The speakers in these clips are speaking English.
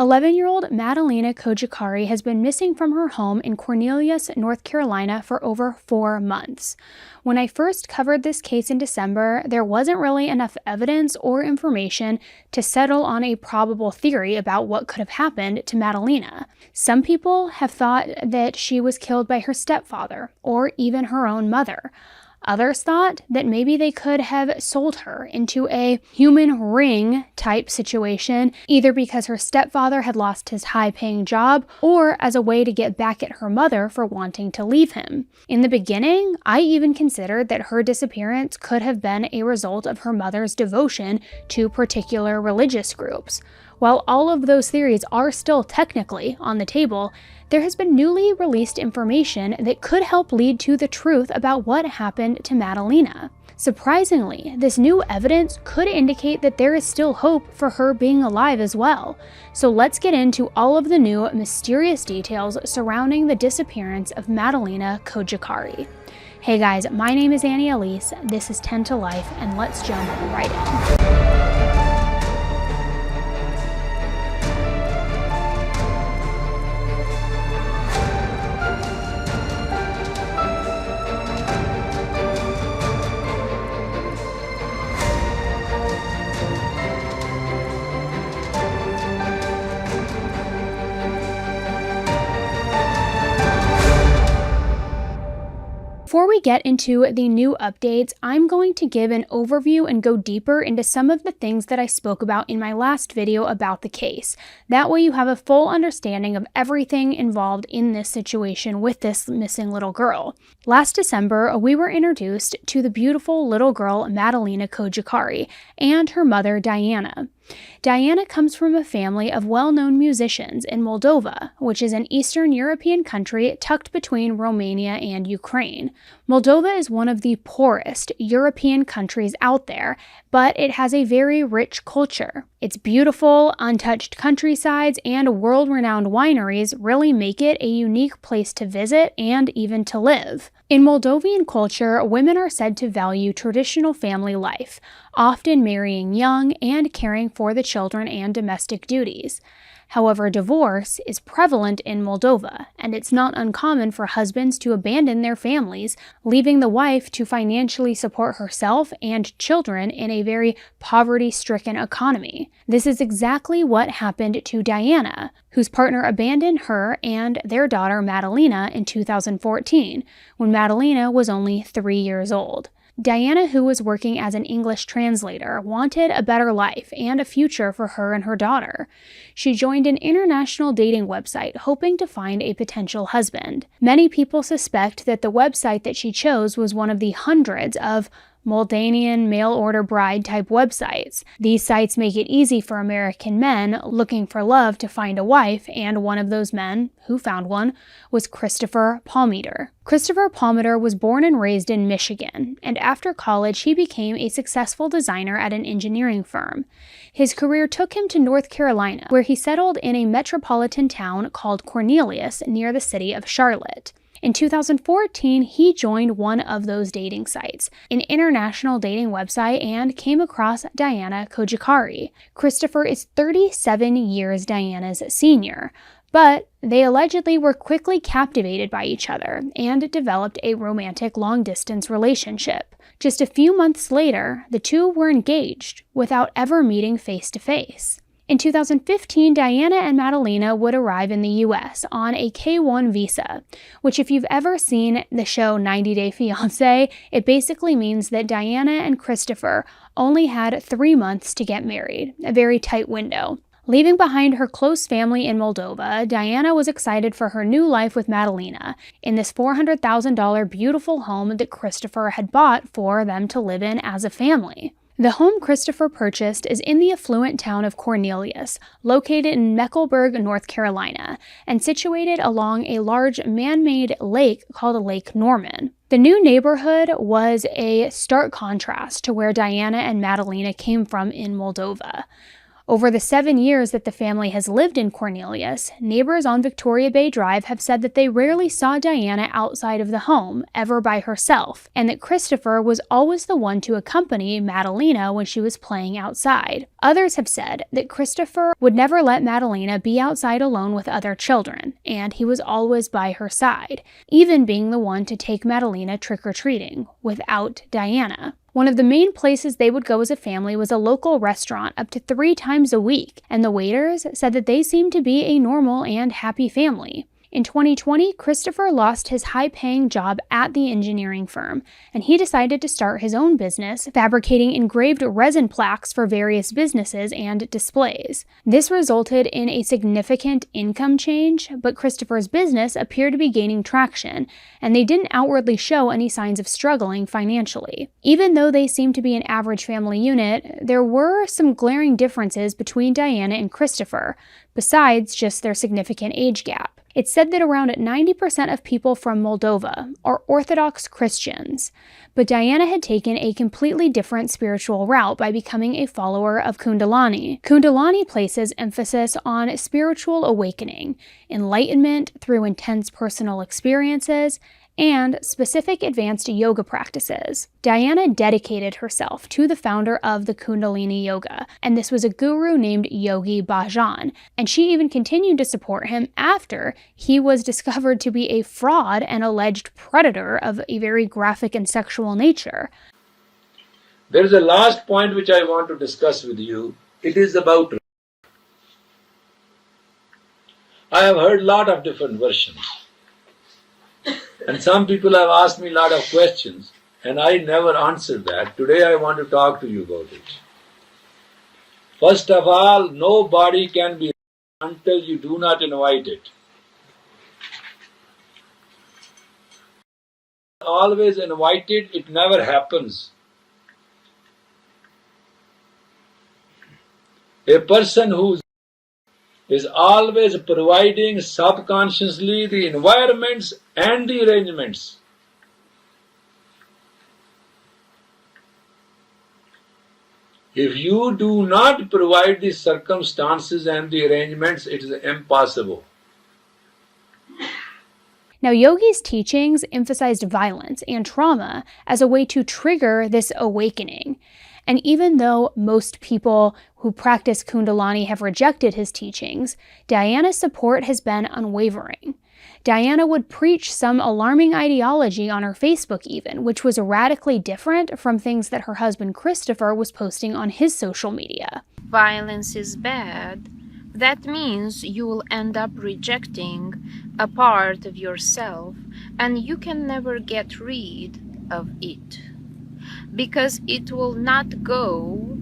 11-year-old Madalina Kojikari has been missing from her home in Cornelius, North Carolina for over 4 months. When I first covered this case in December, there wasn't really enough evidence or information to settle on a probable theory about what could have happened to Madalina. Some people have thought that she was killed by her stepfather or even her own mother. Others thought that maybe they could have sold her into a human ring type situation, either because her stepfather had lost his high-paying job or as a way to get back at her mother for wanting to leave him. In the beginning, I even considered that her disappearance could have been a result of her mother's devotion to particular religious groups. While all of those theories are still technically on the table, there has been newly released information that could help lead to the truth about what happened to Madalina. Surprisingly, this new evidence could indicate that there is still hope for her being alive as well. So let's get into all of the new mysterious details surrounding the disappearance of Madalina Kojikari. Hey guys, my name is Annie Elise, this is 10 to Life, and let's jump right in. Before we get into the new updates, I'm going to give an overview and go deeper into some of the things that I spoke about in my last video about the case. That way you have a full understanding of everything involved in this situation with this missing little girl. Last December, we were introduced to the beautiful little girl Madalina Kojikari and her mother Diana. Diana comes from a family of well-known musicians in Moldova, which is an Eastern European country tucked between Romania and Ukraine. Moldova is one of the poorest European countries out there, but it has a very rich culture. Its beautiful, untouched countrysides and world-renowned wineries really make it a unique place to visit and even to live. In Moldovan culture, women are said to value traditional family life, often marrying young and caring for the children and domestic duties. However, divorce is prevalent in Moldova, and it's not uncommon for husbands to abandon their families, leaving the wife to financially support herself and children in a very poverty-stricken economy. This is exactly what happened to Diana, whose partner abandoned her and their daughter Madalina in 2014, when Madalina was only 3 years old. Diana, who was working as an English translator, wanted a better life and a future for her and her daughter. She joined an international dating website hoping to find a potential husband. Many people suspect that the website that she chose was one of the hundreds of Moldanian mail-order bride type websites. These sites make it easy for American men looking for love to find a wife, and one of those men, who found one, was Christopher Palmiter. Christopher Palmiter was born and raised in Michigan, and after college he became a successful designer at an engineering firm. His career took him to North Carolina, where he settled in a metropolitan town called Cornelius near the city of Charlotte. In 2014, he joined one of those dating sites, an international dating website, and came across Diana Kojikari. Christopher is 37 years Diana's senior, but they allegedly were quickly captivated by each other and developed a romantic long-distance relationship. Just a few months later, the two were engaged without ever meeting face-to-face. In 2015, Diana and Madalina would arrive in the US on a K-1 visa, which if you've ever seen the show 90 Day Fiancé, it basically means that Diana and Christopher only had 3 months to get married, a very tight window. Leaving behind her close family in Moldova, Diana was excited for her new life with Madalina in this $400,000 beautiful home that Christopher had bought for them to live in as a family. The home Christopher purchased is in the affluent town of Cornelius, located in Mecklenburg, North Carolina, and situated along a large man-made lake called Lake Norman. The new neighborhood was a stark contrast to where Diana and Madalina came from in Moldova. Over the 7 years that the family has lived in Cornelius, neighbors on Victoria Bay Drive have said that they rarely saw Diana outside of the home, ever by herself, and that Christopher was always the one to accompany Madalena when she was playing outside. Others have said that Christopher would never let Madalena be outside alone with other children, and he was always by her side, even being the one to take Madalena trick-or-treating, without Diana. One of the main places they would go as a family was a local restaurant up to 3 times a week, and the waiters said that they seemed to be a normal and happy family. In 2020, Christopher lost his high-paying job at the engineering firm, and he decided to start his own business, fabricating engraved resin plaques for various businesses and displays. This resulted in a significant income change, but Christopher's business appeared to be gaining traction, and they didn't outwardly show any signs of struggling financially. Even though they seemed to be an average family unit, there were some glaring differences between Diana and Christopher, besides just their significant age gap. It's said that around 90% of people from Moldova are Orthodox Christians, but Diana had taken a completely different spiritual route by becoming a follower of Kundalini. Kundalini places emphasis on spiritual awakening, enlightenment through intense personal experiences, and specific advanced yoga practices. Diana dedicated herself to the founder of the Kundalini Yoga, and this was a guru named Yogi Bhajan, and she even continued to support him after he was discovered to be a fraud and alleged predator of a very graphic and sexual nature. There is a last point which I want to discuss with you. It is about rape. I have heard a lot of different versions. And some people have asked me a lot of questions, and I never answered that. Today I want to talk to you about it. First of all, nobody can be until you do not invite it. Always invited, it never happens. A person who is always providing subconsciously the environments and the arrangements. If you do not provide the circumstances and the arrangements, it is impossible. Now, Yogi's teachings emphasized violence and trauma as a way to trigger this awakening. And even though most people who practice Kundalini have rejected his teachings, Diana's support has been unwavering. Diana would preach some alarming ideology on her Facebook even, which was radically different from things that her husband Christopher was posting on his social media. Violence is bad. That means you will end up rejecting a part of yourself, and you can never get rid of it, because it will not go.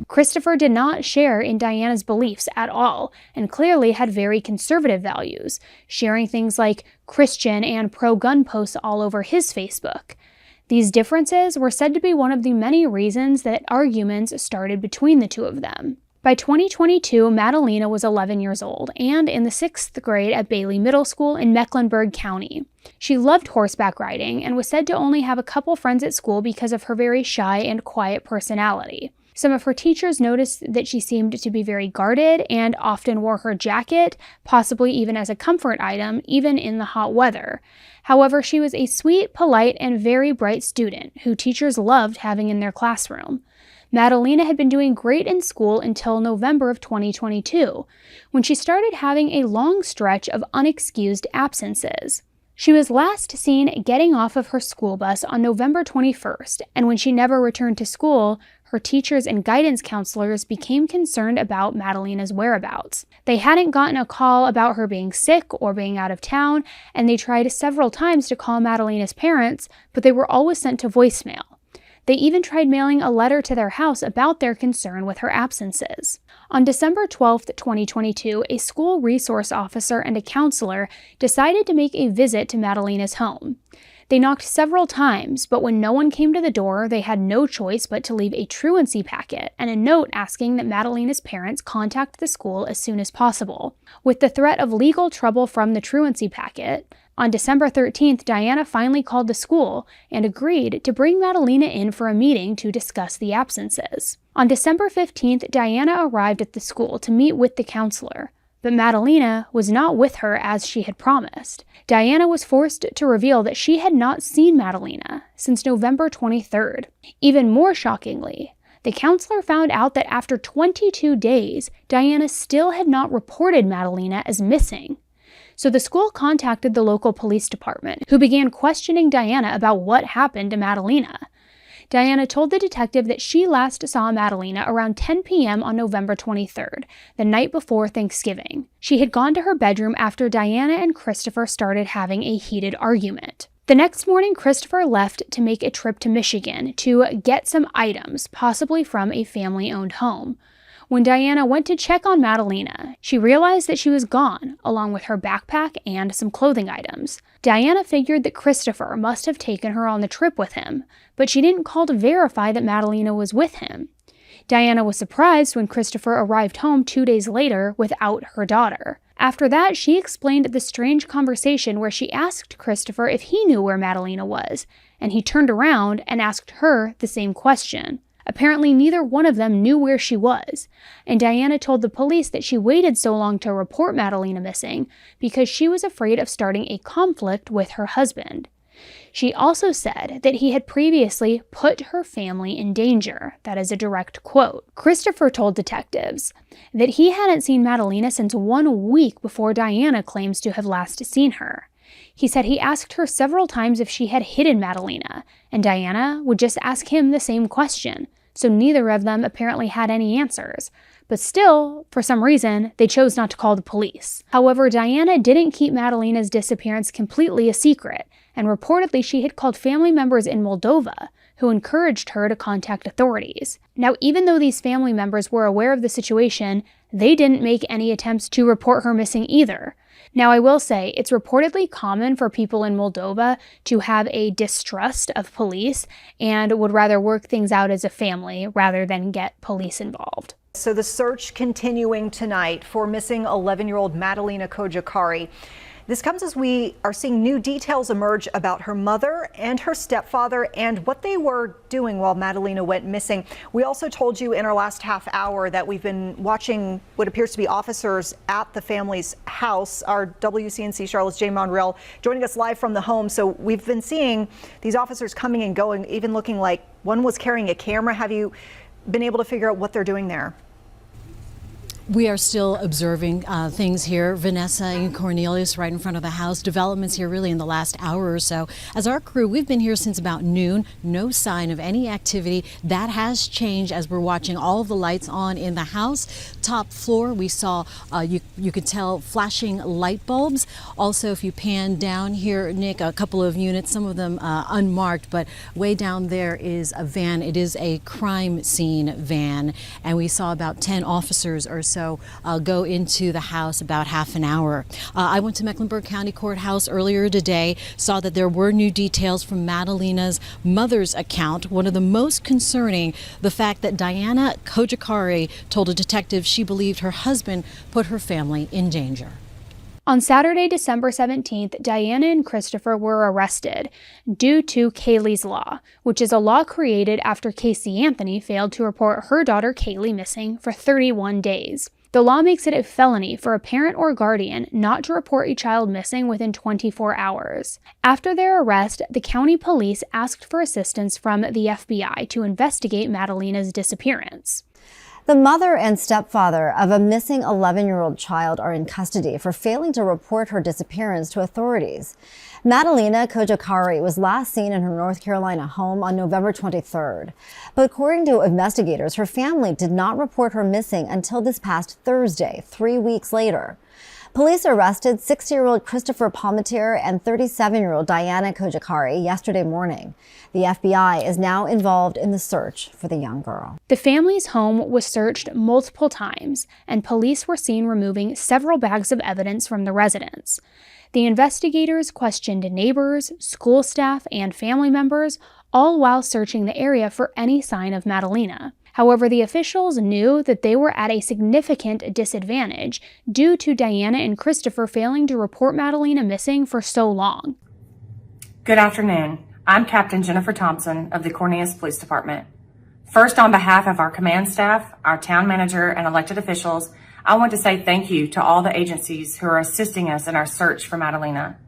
Christopher did not share in Diana's beliefs at all, and clearly had very conservative values, sharing things like Christian and pro-gun posts all over his Facebook. These differences were said to be one of the many reasons that arguments started between the two of them. By 2022, Madalena was 11 years old and in the 6th grade at Bailey Middle School in Mecklenburg County. She loved horseback riding and was said to only have a couple friends at school because of her very shy and quiet personality. Some of her teachers noticed that she seemed to be very guarded and often wore her jacket, possibly even as a comfort item, even in the hot weather. However, she was a sweet, polite, and very bright student who teachers loved having in their classroom. Madalena had been doing great in school until November of 2022, when she started having a long stretch of unexcused absences. She was last seen getting off of her school bus on November 21st, and when she never returned to school, her teachers and guidance counselors became concerned about Madalena's whereabouts. They hadn't gotten a call about her being sick or being out of town, and they tried several times to call Madalena's parents, but they were always sent to voicemail. They even tried mailing a letter to their house about their concern with her absences. On December 12, 2022, a school resource officer and a counselor decided to make a visit to Madalena's home. They knocked several times, but when no one came to the door, they had no choice but to leave a truancy packet and a note asking that Madalena's parents contact the school as soon as possible. With the threat of legal trouble from the truancy packet, On December 13th, Diana finally called the school and agreed to bring Madalena in for a meeting to discuss the absences. On December 15th, Diana arrived at the school to meet with the counselor, but Madalena was not with her as she had promised. Diana was forced to reveal that she had not seen Madalena since November 23rd. Even more shockingly, the counselor found out that after 22 days, Diana still had not reported Madalena as missing. So the school contacted the local police department, who began questioning Diana about what happened to Madalena. Diana told the detective that she last saw Madalena around 10 p.m. on November 23rd, the night before Thanksgiving. She had gone to her bedroom after Diana and Christopher started having a heated argument. The next morning, Christopher left to make a trip to Michigan to get some items, possibly from a family-owned home. When Diana went to check on Madalena, she realized that she was gone, along with her backpack and some clothing items. Diana figured that Christopher must have taken her on the trip with him, but she didn't call to verify that Madalena was with him. Diana was surprised when Christopher arrived home 2 days later without her daughter. After that, she explained the strange conversation where she asked Christopher if he knew where Madalena was, and he turned around and asked her the same question. Apparently, neither one of them knew where she was, and Diana told the police that she waited so long to report Madalena missing because she was afraid of starting a conflict with her husband. She also said that he had previously put her family in danger. That is a direct quote. Christopher told detectives that he hadn't seen Madalena since 1 week before Diana claims to have last seen her. He said he asked her several times if she had hidden Madalena, and Diana would just ask him the same question, so neither of them apparently had any answers. But still, for some reason, they chose not to call the police. However, Diana didn't keep Madalena's disappearance completely a secret, and reportedly she had called family members in Moldova, who encouraged her to contact authorities. Now, even though these family members were aware of the situation, they didn't make any attempts to report her missing either. Now, I will say, it's reportedly common for people in Moldova to have a distrust of police and would rather work things out as a family rather than get police involved. So the search continuing tonight for missing 11-year-old Madalena Kojokari. This comes as we are seeing new details emerge about her mother and her stepfather and what they were doing while Madalena went missing. We also told you in our last half hour that we've been watching what appears to be officers at the family's house. Our WCNC Charlotte's Jane Monreal joining us live from the home. So we've been seeing these officers coming and going, even looking like one was carrying a camera. Have you been able to figure out what they're doing there? We are still observing things here. Vanessa and Cornelius right in front of the house. Developments here really in the last hour or so. As our crew, we've been here since about noon. No sign of any activity. That has changed as we're watching all of the lights on in the house. Top floor, we saw, you could tell, flashing light bulbs. Also, if you pan down here, Nick, a couple of units, some of them unmarked, but way down there is a van. It is a crime scene van, and we saw about 10 officers or so go into the house about half an hour. I went to Mecklenburg County Courthouse earlier today, saw that there were new details from Madalena's mother's account. One of the most concerning, the fact that Diana Kojokari told a detective she believed her husband put her family in danger. On Saturday, December 17th, Diana and Christopher were arrested due to Kaylee's Law, which is a law created after Casey Anthony failed to report her daughter Kaylee missing for 31 days. The law makes it a felony for a parent or guardian not to report a child missing within 24 hours. After their arrest, the county police asked for assistance from the FBI to investigate Madalena's disappearance. The mother and stepfather of a missing 11-year-old child are in custody for failing to report her disappearance to authorities. Madalena Kojokari was last seen in her North Carolina home on November 23rd. But according to investigators, her family did not report her missing until this past Thursday, 3 weeks later. Police arrested 60-year-old Christopher Palmatier and 37-year-old Diana Kojokari yesterday morning. The FBI is now involved in the search for the young girl. The family's home was searched multiple times, and police were seen removing several bags of evidence from the residence. The investigators questioned neighbors, school staff, and family members, all while searching the area for any sign of Madalena. However, the officials knew that they were at a significant disadvantage due to Diana and Christopher failing to report Madalena missing for so long. Good afternoon. I'm Captain Jennifer Thompson of the Cornelius Police Department. First, on behalf of our command staff, our town manager, and elected officials, I want to say thank you to all the agencies who are assisting us in our search for Madalena.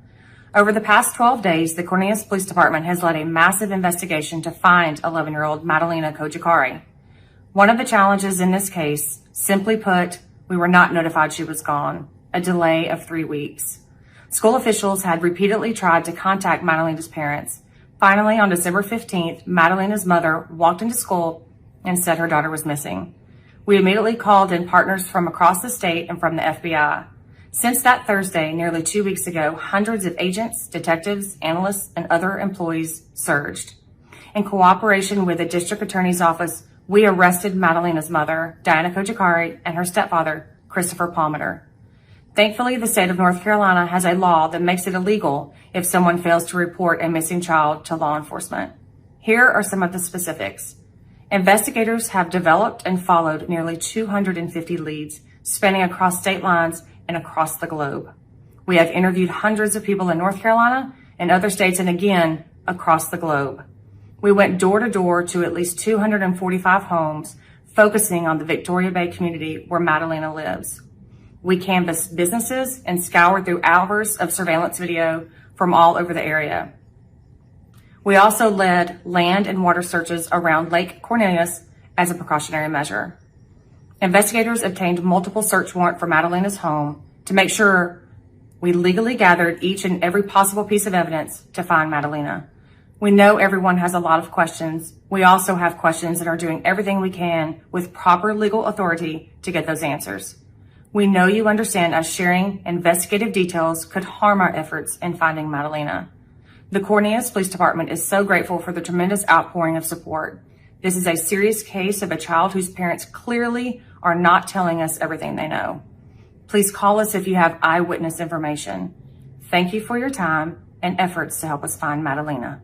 Over the past 12 days, the Cornelius Police Department has led a massive investigation to find 11-year-old Madalena Kojikari. One of the challenges in this case, simply put, we were not notified she was gone, a delay of 3 weeks. School officials had repeatedly tried to contact Madalena's parents. Finally, on December 15th, Madalena's mother walked into school and said her daughter was missing. We immediately called in partners from across the state and from the FBI. Since that Thursday, nearly 2 weeks ago, hundreds of agents, detectives, analysts, and other employees surged. In cooperation with the district attorney's office, we arrested Madalena's mother, Diana Kojikari, and her stepfather, Christopher Palmer. Thankfully, the state of North Carolina has a law that makes it illegal if someone fails to report a missing child to law enforcement. Here are some of the specifics. Investigators have developed and followed nearly 250 leads spanning across state lines and across the globe. We have interviewed hundreds of people in North Carolina and other states, and again, across the globe. We went door to door to at least 245 homes, focusing on the Victoria Bay community where Madalena lives. We canvassed businesses and scoured through hours of surveillance video from all over the area. We also led land and water searches around Lake Cornelius as a precautionary measure. Investigators obtained multiple search warrants for Madalena's home to make sure we legally gathered each and every possible piece of evidence to find Madalena. We know everyone has a lot of questions. We also have questions and are doing everything we can with proper legal authority to get those answers. We know you understand us sharing investigative details could harm our efforts in finding Madalena. The Cornelius Police Department is so grateful for the tremendous outpouring of support. This is a serious case of a child whose parents clearly are not telling us everything they know. Please call us if you have eyewitness information. Thank you for your time and efforts to help us find Madalena.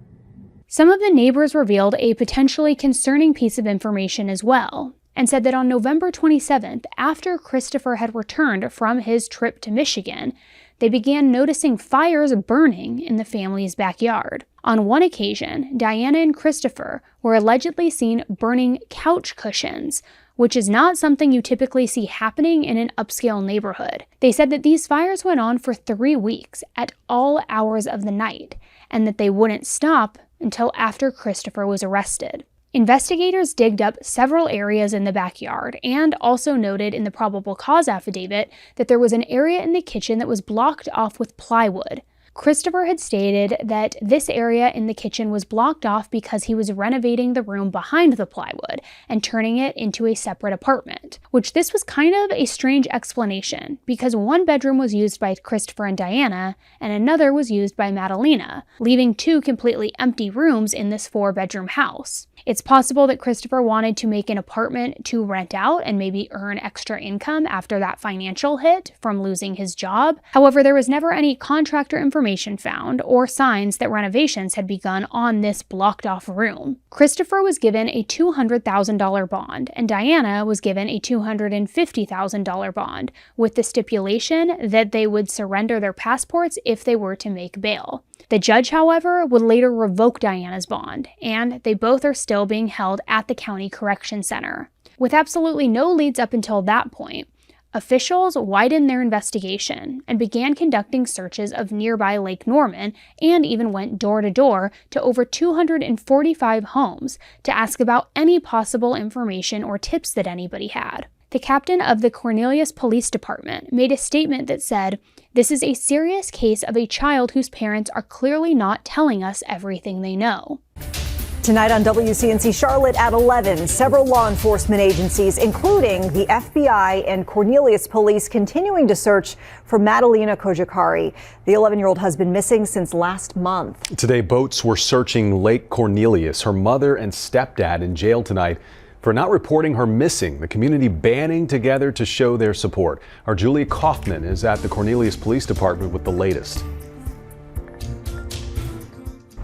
Some of the neighbors revealed a potentially concerning piece of information as well, and said that on November 27th, after Christopher had returned from his trip to Michigan, they began noticing fires burning in the family's backyard. On one occasion, Diana and Christopher were allegedly seen burning couch cushions, which is not something you typically see happening in an upscale neighborhood. They said that these fires went on for 3 weeks at all hours of the night, and that they wouldn't stop until after Christopher was arrested. Investigators digged up several areas in the backyard and also noted in the probable cause affidavit that there was an area in the kitchen that was blocked off with plywood. Christopher had stated that this area in the kitchen was blocked off because he was renovating the room behind the plywood and turning it into a separate apartment, which this was kind of a strange explanation because one bedroom was used by Christopher and Diana and another was used by Madalena, leaving 2 completely empty rooms in this 4-bedroom house. It's possible that Christopher wanted to make an apartment to rent out and maybe earn extra income after that financial hit from losing his job. However, there was never any contractor information found or signs that renovations had begun on this blocked-off room. Christopher was given a $200,000 bond, and Diana was given a $250,000 bond, with the stipulation that they would surrender their passports if they were to make bail. The judge, however, would later revoke Diana's bond, and they both are still being held at the County Correction Center. With absolutely no leads up until that point, officials widened their investigation and began conducting searches of nearby Lake Norman and even went door to door to over 245 homes to ask about any possible information or tips that anybody had. The captain of the Cornelius Police Department made a statement that said, "This is a serious case of a child whose parents are clearly not telling us everything they know." Tonight on WCNC Charlotte at 11, several law enforcement agencies, including the FBI and Cornelius Police, continuing to search for Madalena Kojikari. The 11-year-old has been missing since last month. Today, boats were searching Lake Cornelius. Her mother and stepdad in jail tonight for not reporting her missing. The community banding together to show their support. Our Julia Kaufman is at the Cornelius Police Department with the latest.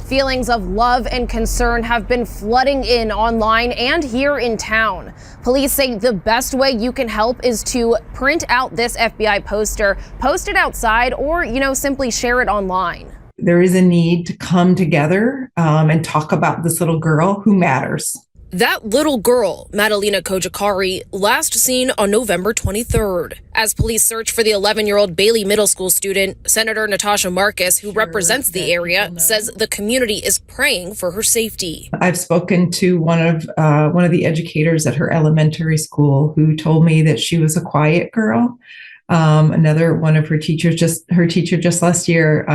Feelings of love and concern have been flooding in online and here in town. Police say the best way you can help is to print out this FBI poster, post it outside, or, simply share it online. There is a need to come together and talk about this little girl who matters. That little girl, Madalina Khojakari, last seen on November 23rd. As police search for the 11-year-old Bailey Middle School student, Senator Natasha Marcus, who represents the area, says the community is praying for her safety. I've spoken to one of the educators at her elementary school who told me that she was a quiet girl. Another one of her teacher just last year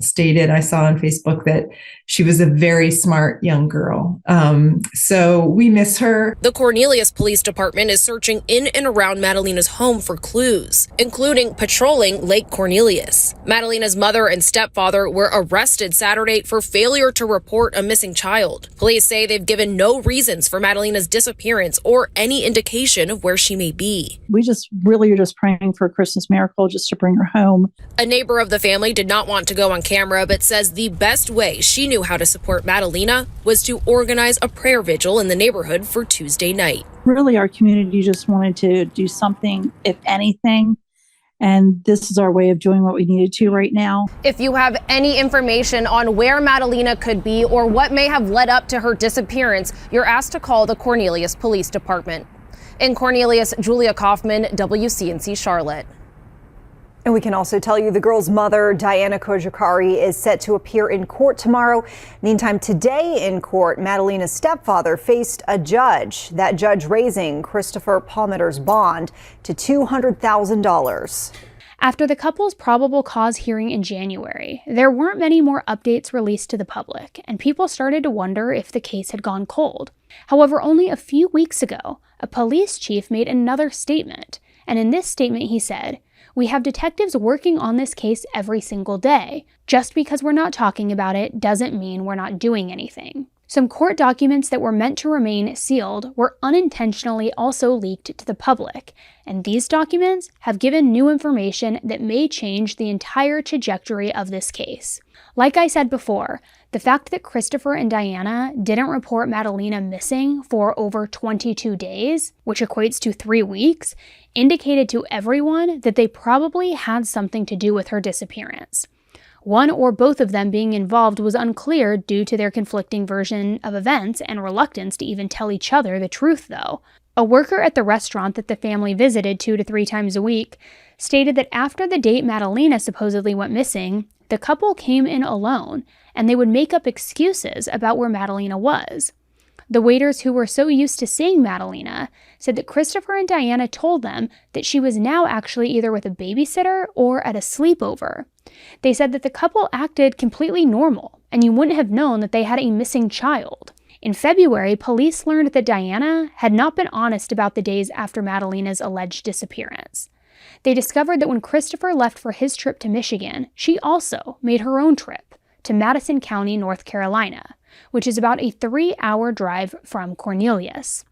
stated, I saw on Facebook, that she was a very smart young girl. So we miss her. The Cornelius Police Department is searching in and around Madalina's home for clues, including patrolling Lake Cornelius. Madalina's mother and stepfather were arrested Saturday for failure to report a missing child. Police say they've given no reasons for Madalina's disappearance or any indication of where she may be. We really are just praying for a Christmas miracle just to bring her home. A neighbor of the family did not want to go on camera, but says the best way she knew how to support Madalina was to organize a prayer vigil in the neighborhood for Tuesday night. Really, our community just wanted to do something, if anything, and this is our way of doing what we needed to right now. If you have any information on where Madalina could be or what may have led up to her disappearance, you're asked to call the Cornelius Police Department. In Cornelius, Julia Kaufman, WCNC Charlotte. And we can also tell you the girl's mother, Diana Khojakari, is set to appear in court tomorrow. Meantime, today in court, Madalina's stepfather faced a judge, that judge raising Christopher Palmetter's bond to $200,000. After the couple's probable cause hearing in January, there weren't many more updates released to the public, and people started to wonder if the case had gone cold. However, only a few weeks ago, a police chief made another statement, and in this statement he said, "We have detectives working on this case every single day. Just because we're not talking about it doesn't mean we're not doing anything." Some court documents that were meant to remain sealed were unintentionally also leaked to the public, and these documents have given new information that may change the entire trajectory of this case. Like I said before, the fact that Christopher and Diana didn't report Madalina missing for over 22 days, which equates to 3 weeks, indicated to everyone that they probably had something to do with her disappearance. One or both of them being involved was unclear due to their conflicting version of events and reluctance to even tell each other the truth, though. A worker at the restaurant that the family visited 2 to 3 times a week stated that after the date Madalina supposedly went missing, the couple came in alone, and they would make up excuses about where Madalina was. The waiters who were so used to seeing Madalina said that Christopher and Diana told them that she was now actually either with a babysitter or at a sleepover. They said that the couple acted completely normal, and you wouldn't have known that they had a missing child. In February, police learned that Diana had not been honest about the days after Madalina's alleged disappearance. They discovered that when Christopher left for his trip to Michigan, she also made her own trip to Madison County, North Carolina, which is about a 3-hour drive from Cornelius.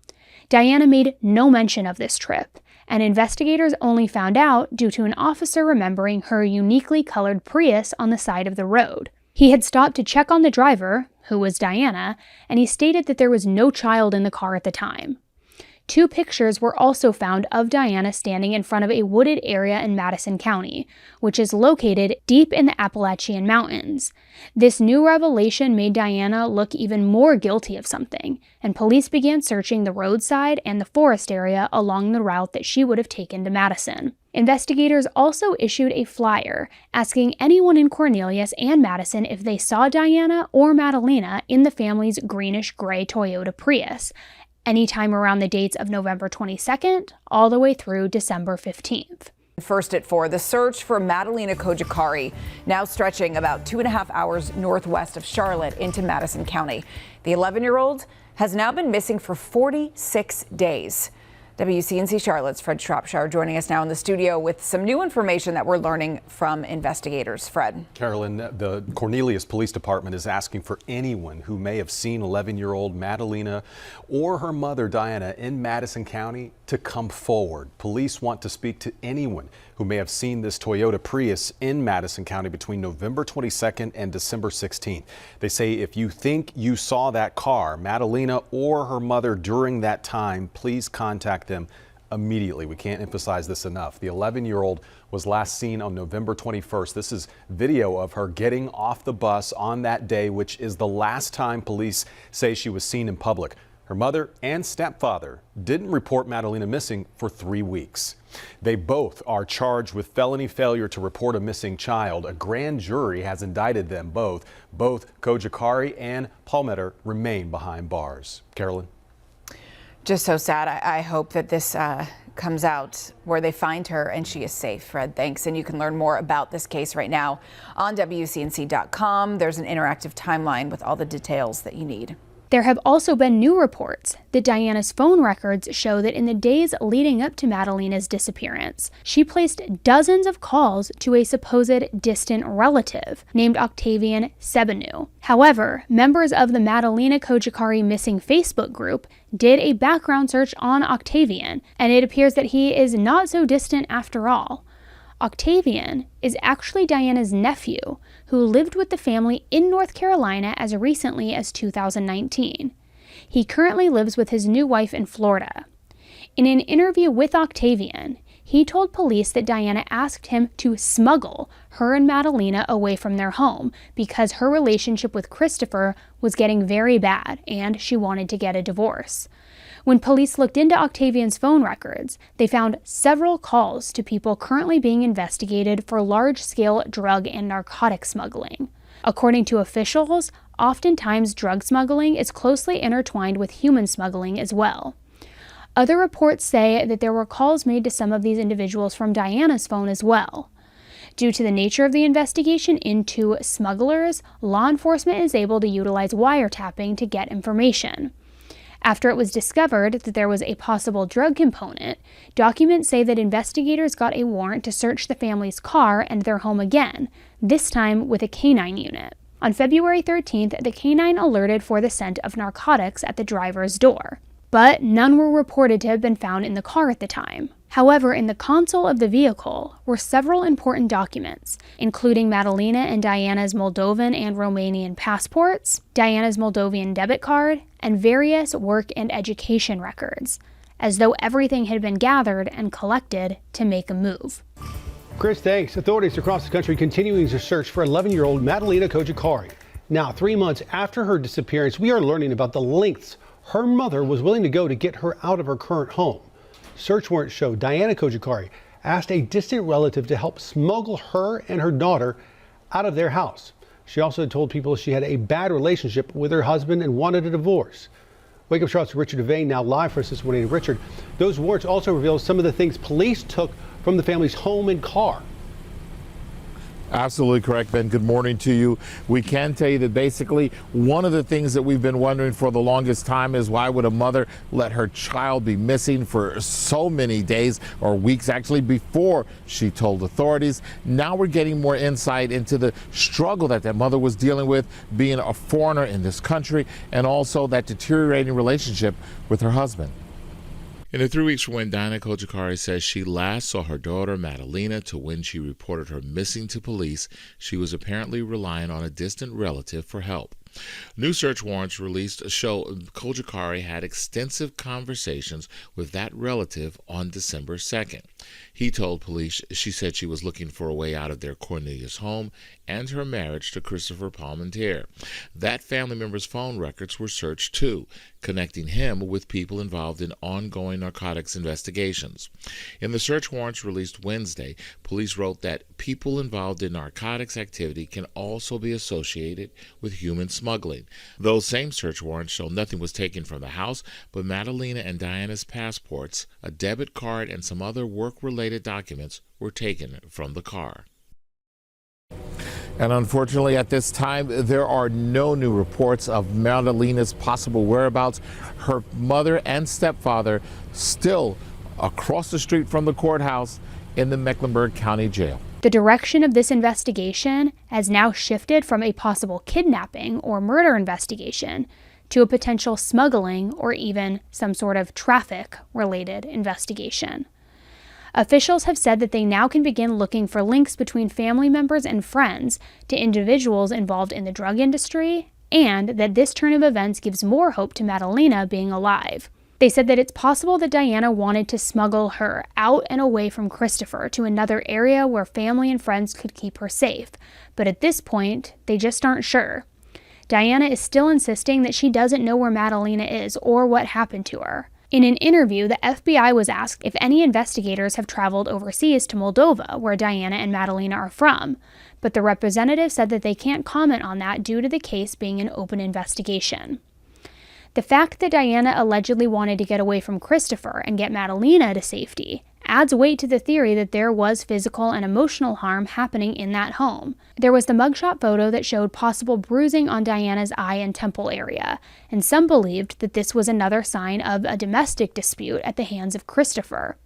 Diana made no mention of this trip, and investigators only found out due to an officer remembering her uniquely colored Prius on the side of the road. He had stopped to check on the driver, who was Diana, and he stated that there was no child in the car at the time. 2 pictures were also found of Diana standing in front of a wooded area in Madison County, which is located deep in the Appalachian Mountains. This new revelation made Diana look even more guilty of something, and police began searching the roadside and the forest area along the route that she would have taken to Madison. Investigators also issued a flyer asking anyone in Cornelius and Madison if they saw Diana or Madalina in the family's greenish-gray Toyota Prius, anytime around the dates of November 22nd all the way through December 15th. First at 4, the search for Madalina Khojakari now stretching about 2.5 hours northwest of Charlotte into Madison County. The 11-year-old has now been missing for 46 days. WCNC Charlotte's Fred Shropshire joining us now in the studio with some new information that we're learning from investigators. Fred. Carolyn, the Cornelius Police Department is asking for anyone who may have seen 11-year-old Madalina or her mother Diana in Madison County to come forward. Police want to speak to anyone who may have seen this Toyota Prius in Madison County between November 22nd and December 16th. They say if you think you saw that car, Madalena or her mother during that time, please contact them immediately. We can't emphasize this enough. The 11-year-old was last seen on November 21st. This is video of her getting off the bus on that day, which is the last time police say she was seen in public. Her mother and stepfather didn't report Madalena missing for 3 weeks. They both are charged with felony failure to report a missing child. A grand jury has indicted them both. Both Khojakari and Palmeter remain behind bars. Carolyn? Just so sad. I hope that this comes out where they find her and she is safe. Fred, thanks. And you can learn more about this case right now on WCNC.com. There's an interactive timeline with all the details that you need. There have also been new reports that Diana's phone records show that in the days leading up to Madalena's disappearance, she placed dozens of calls to a supposed distant relative named Octavian Sebanu. However, members of the Madalena Khojakari Missing Facebook group did a background search on Octavian, and it appears that he is not so distant after all. Octavian is actually Diana's nephew, who lived with the family in North Carolina as recently as 2019. He currently lives with his new wife in Florida. In an interview with Octavian, he told police that Diana asked him to smuggle her and Madalena away from their home because her relationship with Christopher was getting very bad and she wanted to get a divorce. When police looked into Octavian's phone records, they found several calls to people currently being investigated for large-scale drug and narcotic smuggling. According to officials, oftentimes drug smuggling is closely intertwined with human smuggling as well. Other reports say that there were calls made to some of these individuals from Diana's phone as well. Due to the nature of the investigation into smugglers, law enforcement is able to utilize wiretapping to get information. After it was discovered that there was a possible drug component, documents say that investigators got a warrant to search the family's car and their home again, this time with a canine unit. On February 13th, the canine alerted for the scent of narcotics at the driver's door, but none were reported to have been found in the car at the time. However, in the console of the vehicle were several important documents, including Madalena and Diana's Moldovan and Romanian passports, Diana's Moldovan debit card, and various work and education records, as though everything had been gathered and collected to make a move. Chris, thanks. Authorities across the country continuing to search for 11-year-old Madalena Khojakari. Now, 3 months after her disappearance, we are learning about the lengths her mother was willing to go to get her out of her current home. Search warrants show Diana Khojakari asked a distant relative to help smuggle her and her daughter out of their house. She also told people she had a bad relationship with her husband and wanted a divorce. Wake Up Charlotte's Richard Devane now live for us this morning. Richard, those warrants also reveal some of the things police took from the family's home and car. Absolutely correct, Ben. Good morning to you. We can tell you that basically one of the things that we've been wondering for the longest time is why would a mother let her child be missing for so many days or weeks actually before she told authorities. Now we're getting more insight into the struggle that mother was dealing with being a foreigner in this country and also that deteriorating relationship with her husband. In the 3 weeks from when Diana Khojakari says she last saw her daughter Madalena to when she reported her missing to police, she was apparently relying on a distant relative for help. New search warrants released show Khojakari had extensive conversations with that relative on December 2nd. He told police she said she was looking for a way out of their Cornelius home and her marriage to Christopher Palmentier. That family member's phone records were searched too, connecting him with people involved in ongoing narcotics investigations. In the search warrants released Wednesday, police wrote that people involved in narcotics activity can also be associated with human smuggling. Those same search warrants show nothing was taken from the house, but Madalena and Diana's passports, a debit card, and some other work-related documents were taken from the car. And unfortunately, at this time, there are no new reports of Madalena's possible whereabouts. Her mother and stepfather still across the street from the courthouse in the Mecklenburg County Jail. The direction of this investigation has now shifted from a possible kidnapping or murder investigation to a potential smuggling or even some sort of traffic-related investigation. Officials have said that they now can begin looking for links between family members and friends to individuals involved in the drug industry, and that this turn of events gives more hope to Madalena being alive. They said that it's possible that Diana wanted to smuggle her out and away from Christopher to another area where family and friends could keep her safe, but at this point, they just aren't sure. Diana is still insisting that she doesn't know where Madalena is or what happened to her. In an interview, the FBI was asked if any investigators have traveled overseas to Moldova, where Diana and Madalena are from, but the representative said that they can't comment on that due to the case being an open investigation. The fact that Diana allegedly wanted to get away from Christopher and get Madalena to safety adds weight to the theory that there was physical and emotional harm happening in that home. There was the mugshot photo that showed possible bruising on Diana's eye and temple area, and some believed that this was another sign of a domestic dispute at the hands of Christopher.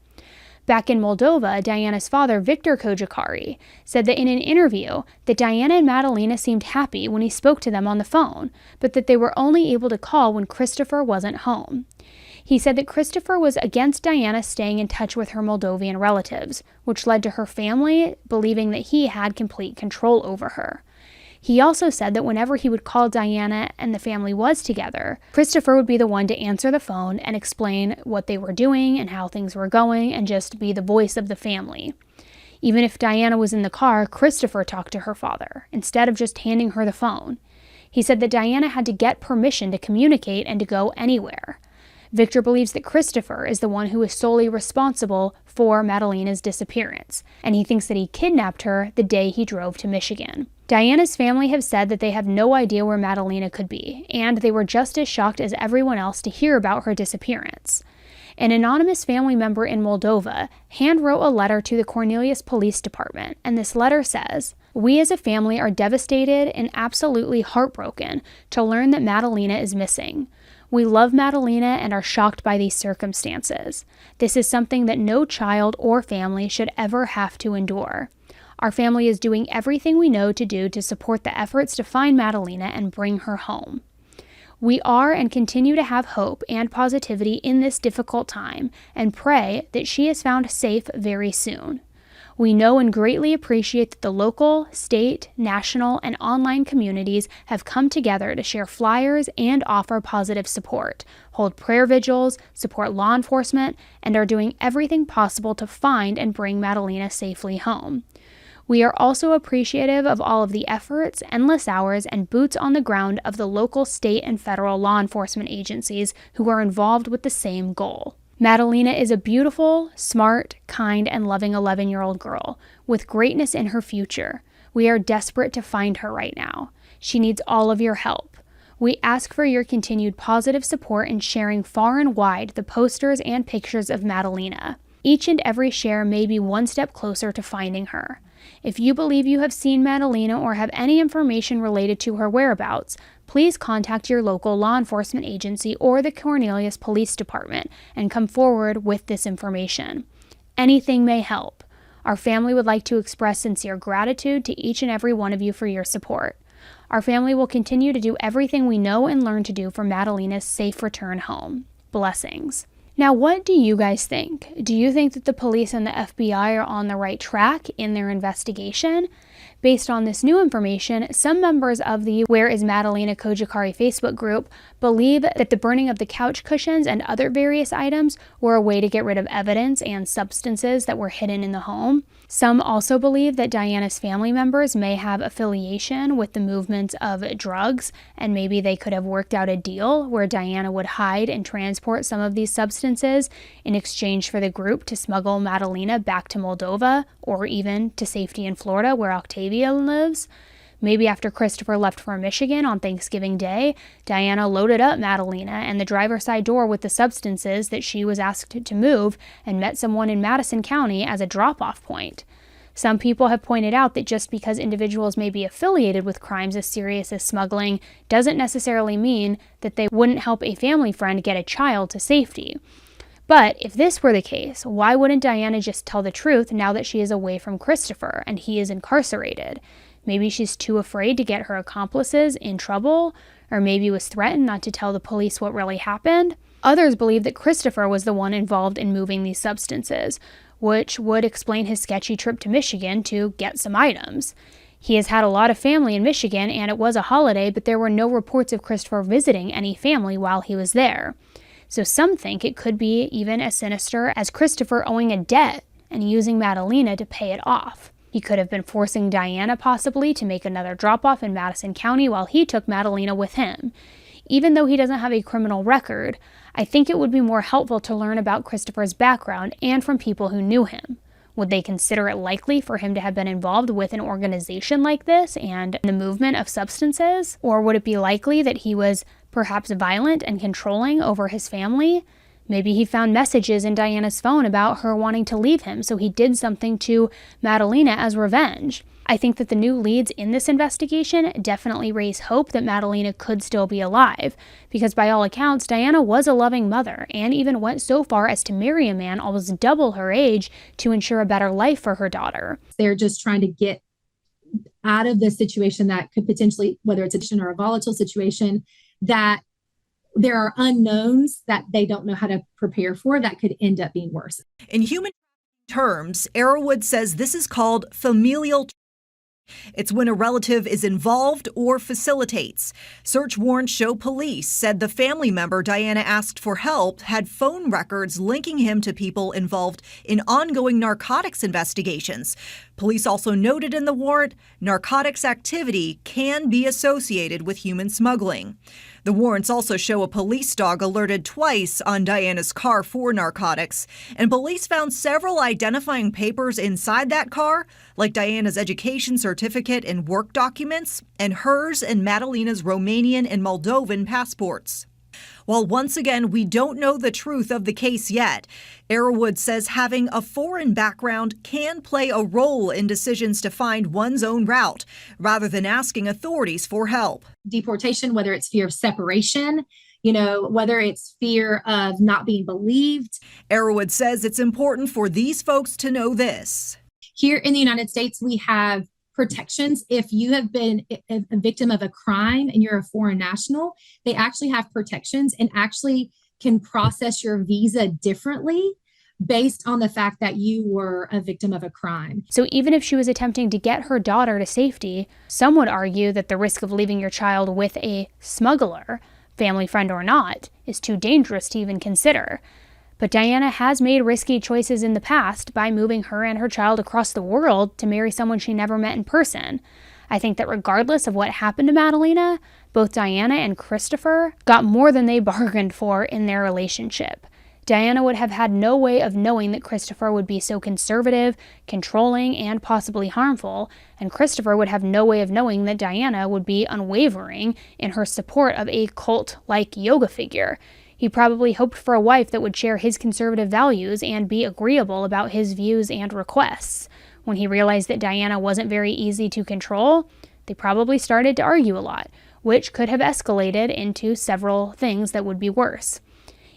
Back in Moldova, Diana's father, Victor Kojikari, said that in an interview that Diana and Madalena seemed happy when he spoke to them on the phone, but that they were only able to call when Christopher wasn't home. He said that Christopher was against Diana staying in touch with her Moldovan relatives, which led to her family believing that he had complete control over her. He also said that whenever he would call Diana and the family was together, Christopher would be the one to answer the phone and explain what they were doing and how things were going and just be the voice of the family. Even if Diana was in the car, Christopher talked to her father, instead of just handing her the phone. He said that Diana had to get permission to communicate and to go anywhere. Victor believes that Christopher is the one who is solely responsible for Madalena's disappearance, and he thinks that he kidnapped her the day he drove to Michigan. Diana's family have said that they have no idea where Madalena could be, and they were just as shocked as everyone else to hear about her disappearance. An anonymous family member in Moldova handwrote a letter to the Cornelius Police Department, and this letter says, "We as a family are devastated and absolutely heartbroken to learn that Madalena is missing. We love Madalena and are shocked by these circumstances. This is something that no child or family should ever have to endure. Our family is doing everything we know to do to support the efforts to find Madalena and bring her home. We are and continue to have hope and positivity in this difficult time and pray that she is found safe very soon. We know and greatly appreciate that the local, state, national, and online communities have come together to share flyers and offer positive support, hold prayer vigils, support law enforcement, and are doing everything possible to find and bring Madalena safely home. We are also appreciative of all of the efforts, endless hours, and boots on the ground of the local, state, and federal law enforcement agencies who are involved with the same goal. Madalena is a beautiful, smart, kind, and loving 11-year-old girl with greatness in her future. We are desperate to find her right now. She needs all of your help. We ask for your continued positive support in sharing far and wide the posters and pictures of Madalena. Each and every share may be one step closer to finding her. If you believe you have seen Madalena or have any information related to her whereabouts, please contact your local law enforcement agency or the Cornelius Police Department and come forward with this information. Anything may help. Our family would like to express sincere gratitude to each and every one of you for your support. Our family will continue to do everything we know and learn to do for Madalena's safe return home. Blessings." Now, what do you guys think? Do you think that the police and the FBI are on the right track in their investigation? Based on this new information, some members of the Where is Madalena Kojikari Facebook group believe that the burning of the couch cushions and other various items were a way to get rid of evidence and substances that were hidden in the home. Some also believe that Diana's family members may have affiliation with the movement of drugs, and maybe they could have worked out a deal where Diana would hide and transport some of these substances in exchange for the group to smuggle Madalena back to Moldova or even to safety in Florida where Octavia lives. Maybe after Christopher left for Michigan on Thanksgiving Day, Diana loaded up Madalena and the driver's side door with the substances that she was asked to move and met someone in Madison County as a drop-off point. Some people have pointed out that just because individuals may be affiliated with crimes as serious as smuggling doesn't necessarily mean that they wouldn't help a family friend get a child to safety. But if this were the case, why wouldn't Diana just tell the truth now that she is away from Christopher and he is incarcerated? Maybe she's too afraid to get her accomplices in trouble, or maybe was threatened not to tell the police what really happened. Others believe that Christopher was the one involved in moving these substances, which would explain his sketchy trip to Michigan to get some items. He has had a lot of family in Michigan, and it was a holiday, but there were no reports of Christopher visiting any family while he was there. So some think it could be even as sinister as Christopher owing a debt and using Madalena to pay it off. He could have been forcing Diana possibly to make another drop-off in Madison County while he took Madalena with him. Even though he doesn't have a criminal record, I think it would be more helpful to learn about Christopher's background and from people who knew him. Would they consider it likely for him to have been involved with an organization like this and the movement of substances? Or would it be likely that he was perhaps violent and controlling over his family? Maybe he found messages in Diana's phone about her wanting to leave him, so he did something to Madalena as revenge. I think that the new leads in this investigation definitely raise hope that Madalena could still be alive, because by all accounts, Diana was a loving mother and even went so far as to marry a man almost double her age to ensure a better life for her daughter. They're just trying to get out of this situation that could potentially, whether it's addiction or a volatile situation, that there are unknowns that they don't know how to prepare for that could end up being worse. In human terms, Arrowood says this is called familial. It's when a relative is involved or facilitates. Search warrants show police said the family member Diana asked for help had phone records linking him to people involved in ongoing narcotics investigations. Police also noted in the warrant, narcotics activity can be associated with human smuggling. The warrants also show a police dog alerted twice on Diana's car for narcotics, and police found several identifying papers inside that car, like Diana's education certificate and work documents, and hers and Madalena's Romanian and Moldovan passports. While once again, we don't know the truth of the case yet, Arrowood says having a foreign background can play a role in decisions to find one's own route, rather than asking authorities for help. Deportation, whether it's fear of separation, whether it's fear of not being believed. Arrowood says it's important for these folks to know this. Here in the United States, we have protections. If you have been a victim of a crime and you're a foreign national, they actually have protections and actually can process your visa differently based on the fact that you were a victim of a crime. So even if she was attempting to get her daughter to safety, some would argue that the risk of leaving your child with a smuggler, family friend or not, is too dangerous to even consider. But Diana has made risky choices in the past by moving her and her child across the world to marry someone she never met in person. I think that regardless of what happened to Madalena, both Diana and Christopher got more than they bargained for in their relationship. Diana would have had no way of knowing that Christopher would be so conservative, controlling, and possibly harmful, and Christopher would have no way of knowing that Diana would be unwavering in her support of a cult-like yoga figure. He probably hoped for a wife that would share his conservative values and be agreeable about his views and requests. When he realized that Diana wasn't very easy to control, they probably started to argue a lot, which could have escalated into several things that would be worse.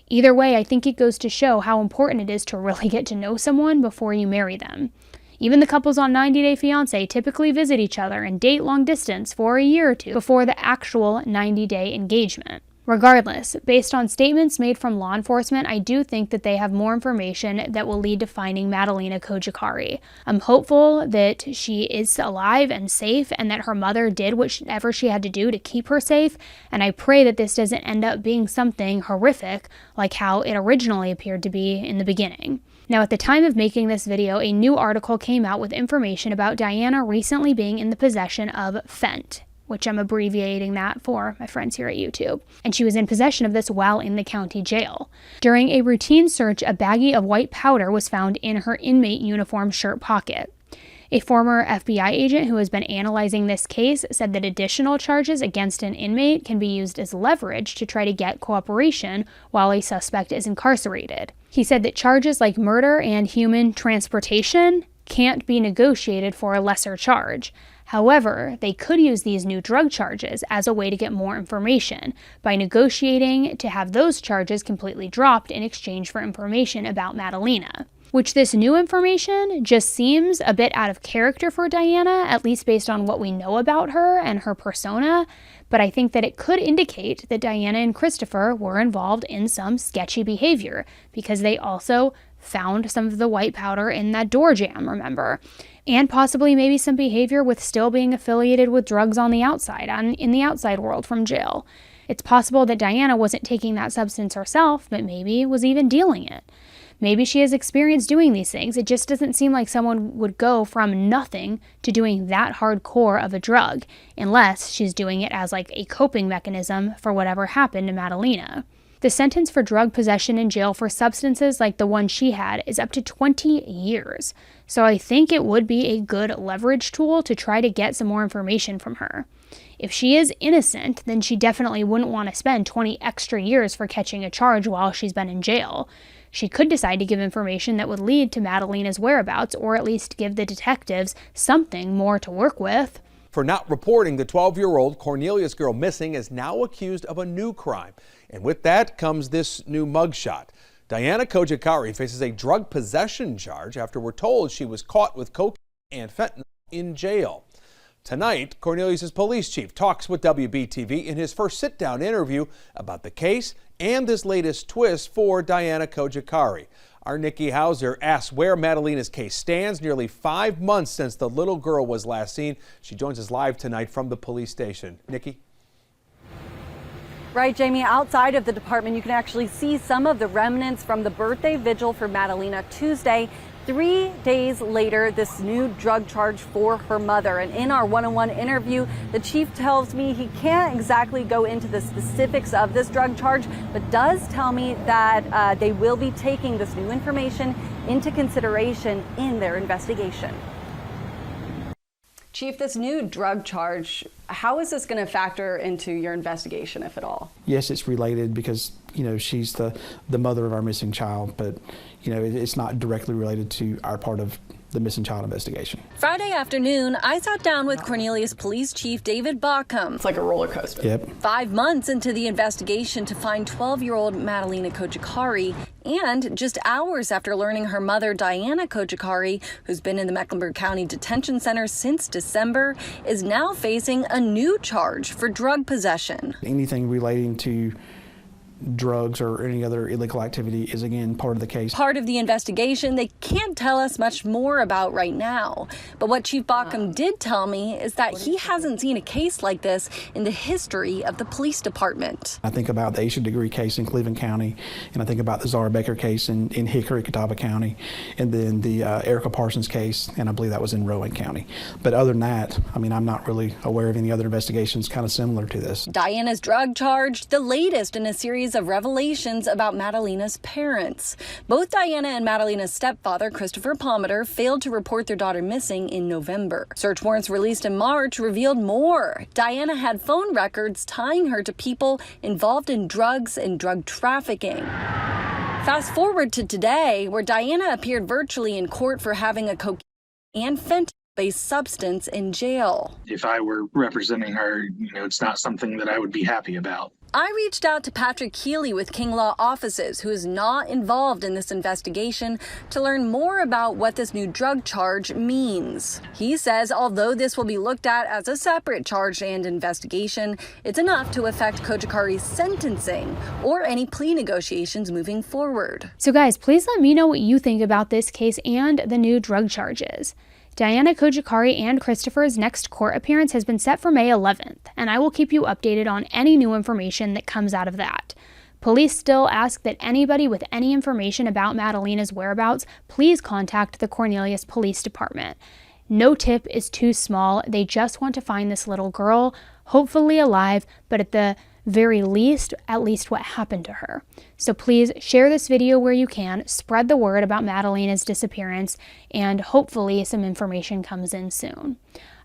Either way, I think it goes to show how important it is to really get to know someone before you marry them. Even the couples on 90 Day Fiancé typically visit each other and date long distance for a year or two before the actual 90-day engagement. Regardless, based on statements made from law enforcement, I do think that they have more information that will lead to finding Madalena Kojikari. I'm hopeful that she is alive and safe and that her mother did whatever she had to do to keep her safe, and I pray that this doesn't end up being something horrific like how it originally appeared to be in the beginning. Now, at the time of making this video, a new article came out with information about Diana recently being in the possession of Fent, which I'm abbreviating that for my friends here at YouTube. And she was in possession of this while in the county jail. During a routine search, a baggie of white powder was found in her inmate uniform shirt pocket. A former FBI agent who has been analyzing this case said that additional charges against an inmate can be used as leverage to try to get cooperation while a suspect is incarcerated. He said that charges like murder and human transportation can't be negotiated for a lesser charge. However, they could use these new drug charges as a way to get more information by negotiating to have those charges completely dropped in exchange for information about Madalena. which this new information just seems a bit out of character for Diana, at least based on what we know about her and her persona. But I think that it could indicate that Diana and Christopher were involved in some sketchy behavior, because they also found some of the white powder in that door jamb, remember? And possibly maybe some behavior with still being affiliated with drugs on the outside, in the outside world from jail. It's possible that Diana wasn't taking that substance herself, but maybe was even dealing it. Maybe she has experience doing these things. It just doesn't seem like someone would go from nothing to doing that hardcore of a drug, unless she's doing it as like a coping mechanism for whatever happened to Madalena. The sentence for drug possession in jail for substances like the one she had is up to 20 years. So I think it would be a good leverage tool to try to get some more information from her. If she is innocent, then she definitely wouldn't want to spend 20 extra years for catching a charge while she's been in jail. She could decide to give information that would lead to Madalena's whereabouts, or at least give the detectives something more to work with. For not reporting the 12-year-old Cornelius girl missing is now accused of a new crime. And with that comes this new mugshot. Diana Kojikari faces a drug possession charge after we're told she was caught with cocaine and fentanyl in jail. Tonight, Cornelius' police chief talks with WBTV in his first sit-down interview about the case and this latest twist for Diana Kojikari. Our Nikki Hauser asks where Madalena's case stands nearly 5 months since the little girl was last seen. She joins us live tonight from the police station. Nikki? Right, Jamie, outside of the department, you can actually see some of the remnants from the birthday vigil for Madalena Tuesday. 3 days later, this new drug charge for her mother. And in our one-on-one interview, the chief tells me he can't exactly go into the specifics of this drug charge, but does tell me that they will be taking this new information into consideration in their investigation. Chief, this new drug charge, how is this going to factor into your investigation, if at all? Yes, it's related because, she's the mother of our missing child, but, it's not directly related to our part of the missing child investigation. Friday afternoon, I sat down with Cornelius Police Chief David Baucom. It's like a roller coaster. Yep. 5 months into the investigation to find 12-year-old Madalena Kojikari, and just hours after learning her mother, Diana Kojikari, who's been in the Mecklenburg County Detention Center since December, is now facing a new charge for drug possession. Anything relating to drugs or any other illegal activity is again part of the case. Part of the investigation they can't tell us much more about right now. But what Chief Baucom did tell me is that he hasn't seen a case like this in the history of the police department. I think about the Aisha Degree case in Cleveland County, and I think about the Zara Baker case in Hickory, Catawba County, and then the Erica Parsons case, and I believe that was in Rowan County. But other than that, I'm not really aware of any other investigations kind of similar to this. Diana's drug charge, the latest in a series of revelations about Madalena's parents. Both Diana and Madalena's stepfather, Christopher Palmater, failed to report their daughter missing in November. Search warrants released in March revealed more. Diana had phone records tying her to people involved in drugs and drug trafficking. Fast forward to today, where Diana appeared virtually in court for having a cocaine and fentanyl-based substance in jail. If I were representing her, it's not something that I would be happy about. I reached out to Patrick Healy with King Law Offices, who is not involved in this investigation, to learn more about what this new drug charge means. He says although this will be looked at as a separate charge and investigation, it's enough to affect Kojikari's sentencing or any plea negotiations moving forward. So guys, please let me know what you think about this case and the new drug charges. Diana Kojikari and Christopher's next court appearance has been set for May 11th, and I will keep you updated on any new information that comes out of that. Police still ask that anybody with any information about Madalena's whereabouts, please contact the Cornelius Police Department. No tip is too small. They just want to find this little girl, hopefully alive, but at the very least, at least what happened to her. So please share this video where you can, spread the word about Madalena's disappearance, and hopefully some information comes in soon.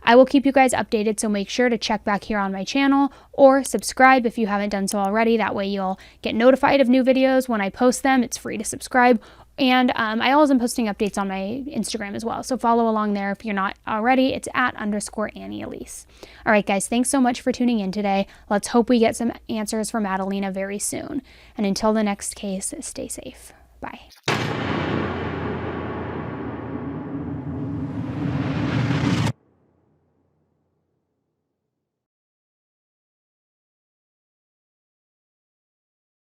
I will keep you guys updated, so make sure to check back here on my channel or subscribe if you haven't done so already. That way you'll get notified of new videos when I post them. It's free to subscribe. And I always am posting updates on my Instagram as well. So follow along there if you're not already. It's @_Annie Elise. All right, guys, thanks so much for tuning in today. Let's hope we get some answers for Madalena very soon. And until the next case, stay safe. Bye.